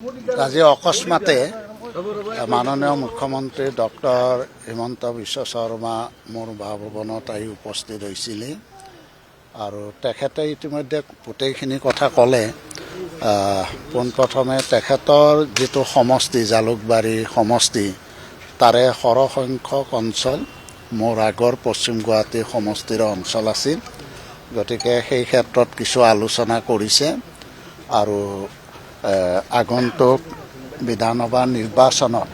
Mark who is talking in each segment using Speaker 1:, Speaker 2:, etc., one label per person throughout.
Speaker 1: আজি অকস্মাতে মাননীয় মুখ্যমন্ত্ৰী ডক্টৰ হিমন্ত বিশ্ব শৰ্মা মোৰ বাসভৱনত আহি উপস্থিত হৈছিল আৰু তেখেতে ইতিমধ্যে গোটেইখিনি কথা ক'লে। পোনপ্ৰথমে তেখেতৰ যিটো সমষ্টি জালুকবাৰী সমষ্টি তাৰে সৰহসংখ্যক অঞ্চল মোৰ আগৰ পশ্চিম গুৱাহাটী সমষ্টিৰ অঞ্চল আছিল, গতিকে সেই ক্ষেত্ৰত কিছু আলোচনা কৰিছে আৰু আগন্তুক বিধানসভা নিৰ্বাচনত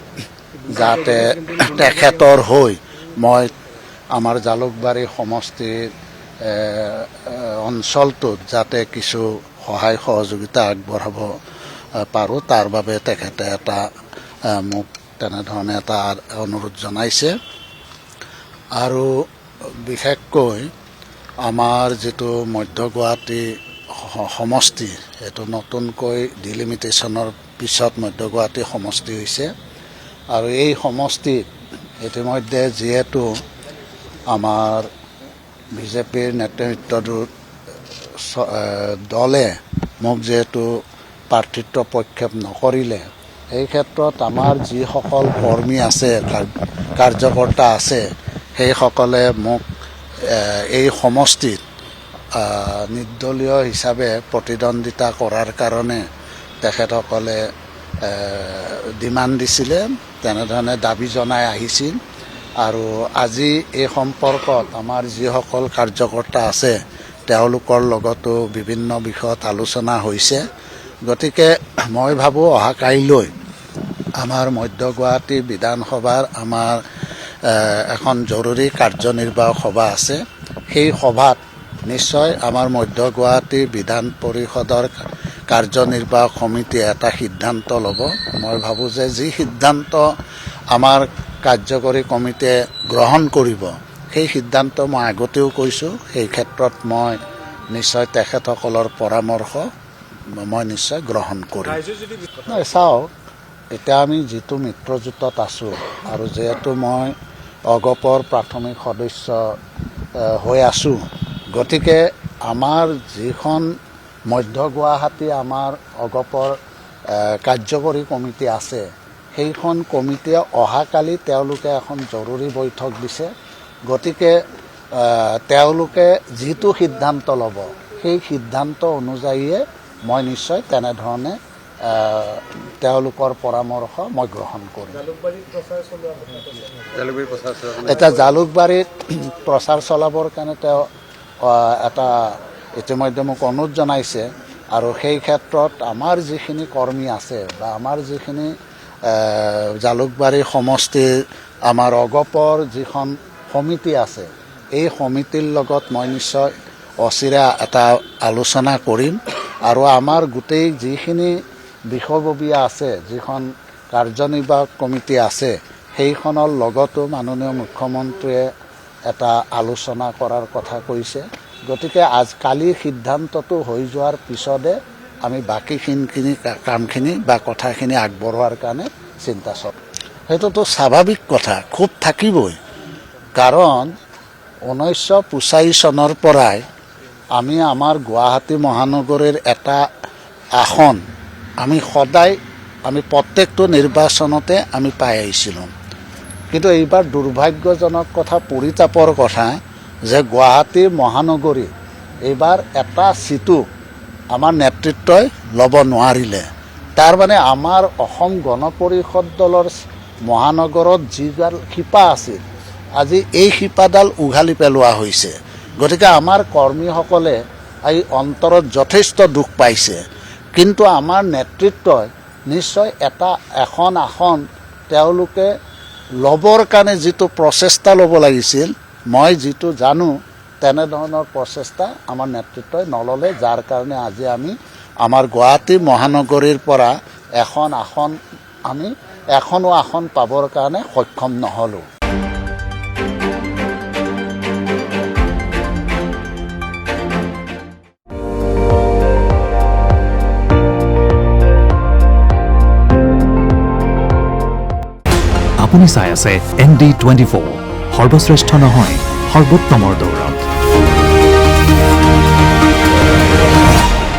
Speaker 1: যাতে তেখেতৰ হৈ মই আমাৰ জালুকবাৰী সমষ্টিৰ অঞ্চলটোত যাতে কিছু সহায় সহযোগিতা আগবঢ়াব পাৰোঁ তাৰ বাবে তেখেতে এটা মোক তেনেধৰণে এটা অনুৰোধ জনাইছে। আৰু বিশেষকৈ আমাৰ যিটো মধ্য গুৱাহাটী সমষ্টি এইটো নতুনকৈ ডিলিমিটেশ্যনৰ পিছত মধ্য গুৱাহাটী সমষ্টি হৈছে আৰু এই সমষ্টিত ইতিমধ্যে যিহেতু আমাৰ বিজেপিৰ নেতৃত্বত দলে মোক যিহেতু প্ৰাৰ্থিত্ব প্ৰক্ষেপ নকৰিলে, এই ক্ষেত্ৰত আমাৰ যিসকল কৰ্মী আছে কাৰ্যকৰ্তা আছে সেইসকলে মোক এই সমষ্টিত নিৰ্দলীয় হিচাপে প্ৰতিদ্বন্দ্বিতা কৰাৰ কাৰণে তেখেতসকলে ডিমাণ্ড দিছিলে, তেনেধৰণে দাবী জনাই আহিছিল। আৰু আজি এই সম্পৰ্কত আমাৰ যিসকল কাৰ্যকৰ্তা আছে তেওঁলোকৰ লগতো বিভিন্ন বিষয়ত আলোচনা হৈছে। গতিকে মই ভাবোঁ অহা কাইলৈ আমাৰ মধ্য গুৱাহাটী বিধানসভাৰ আমাৰ এখন জৰুৰী কাৰ্যনিৰ্বাহক সভা আছে। সেই সভাত নিশ্চয় আমাৰ মধ্য গুৱাহাটী বিধান পৰিষদৰ কাৰ্যনিৰ্বাহক সমিতিয়ে এটা সিদ্ধান্ত ল'ব। মই ভাবোঁ যে যি সিদ্ধান্ত আমাৰ কাৰ্যকৰী কমিটিয়ে গ্ৰহণ কৰিব সেই সিদ্ধান্ত মই আগতেও কৈছোঁ, সেই ক্ষেত্ৰত মই নিশ্চয় তেখেতসকলৰ পৰামৰ্শ মই নিশ্চয় গ্ৰহণ কৰিম। চাওক, এতিয়া আমি যিটো মিত্ৰজোঁটত আছোঁ আৰু যিহেতু মই অগপৰ প্ৰাথমিক সদস্য হৈ আছোঁ, গতিকে আমাৰ যিখন মধ্য গুৱাহাটী আমাৰ অগপৰ কাৰ্যকৰী কমিটি আছে সেইখন কমিটিয়ে অহাকালি তেওঁলোকে এখন জৰুৰী বৈঠক দিছে। গতিকে তেওঁলোকে যিটো সিদ্ধান্ত ল'ব সেই সিদ্ধান্ত অনুযায়ীয়ে মই নিশ্চয় তেনেধৰণে তেওঁলোকৰ পৰামৰ্শ মই গ্ৰহণ কৰিম। এতিয়া জালুকবাৰীত প্ৰচাৰ চলাবৰ কাৰণে তেওঁ এটা ইতিমধ্যে মোক অনুৰোধ জনাইছে আৰু সেই ক্ষেত্ৰত আমাৰ যিখিনি কৰ্মী আছে বা আমাৰ যিখিনি জালুকবাৰী সমষ্টিৰ আমাৰ অগপৰ যিখন সমিতি আছে এই সমিতিৰ লগত মই নিশ্চয় অচিৰে এটা আলোচনা কৰিম আৰু আমাৰ গোটেই যিখিনি বিষয়ববীয়া আছে, যিখন কাৰ্যনিৰ্বাহক কমিটি আছে সেইখনৰ লগতো মাননীয় মুখ্যমন্ত্ৰীয়ে এটা আলোচনা কৰাৰ কথা কৈছে। গতিকে কালিৰ সিদ্ধান্তটো হৈ যোৱাৰ পিছতে আমি বাকীখিনি কামখিনি বা কথাখিনি আগবঢ়োৱাৰ কাৰণে চিন্তা চল। সেইটোতো স্বাভাৱিক কথা, খুব থাকিবই। কাৰণ 1985 চনৰ পৰাই আমি আমাৰ গুৱাহাটী মহানগৰীৰ এটা আসন আমি সদায় প্ৰত্যেকটো নিৰ্বাচনতে আমি পাই আহিছিলোঁ। কিন্তু এইবাৰ দুৰ্ভাগ্যজনক কথা, পৰিতাপৰ কথা যে গুৱাহাটী মহানগৰী এইবাৰ এটা চিটো আমাৰ নেতৃত্বই ল'ব নোৱাৰিলে। তাৰমানে আমাৰ অসম গণ পৰিষদ দলৰ মহানগৰত যিডাল শিপা আছিল আজি এই শিপাডাল উঘালি পেলোৱা হৈছে। গতিকে আমাৰ কৰ্মীসকলে এই অন্তৰত যথেষ্ট দুখ পাইছে। কিন্তু আমাৰ নেতৃত্বই নিশ্চয় এখন আসন তেওঁলোকে ল'বৰ কাৰণে যিটো প্ৰচেষ্টা ল'ব লাগিছিল, মই যিটো জানো তেনেধৰণৰ প্ৰচেষ্টা আমাৰ নেতৃত্বই নল'লে, যাৰ কাৰণে আজি আমি আমাৰ গুৱাহাটী মহানগৰীৰ পৰা এখনো আসন পাবৰ কাৰণে সক্ষম নহ'লোঁ।
Speaker 2: আপুনি চাই আছে ND24, সৰ্বশ্ৰেষ্ঠ নহয় সৰ্বোত্তমৰ দৌৰ।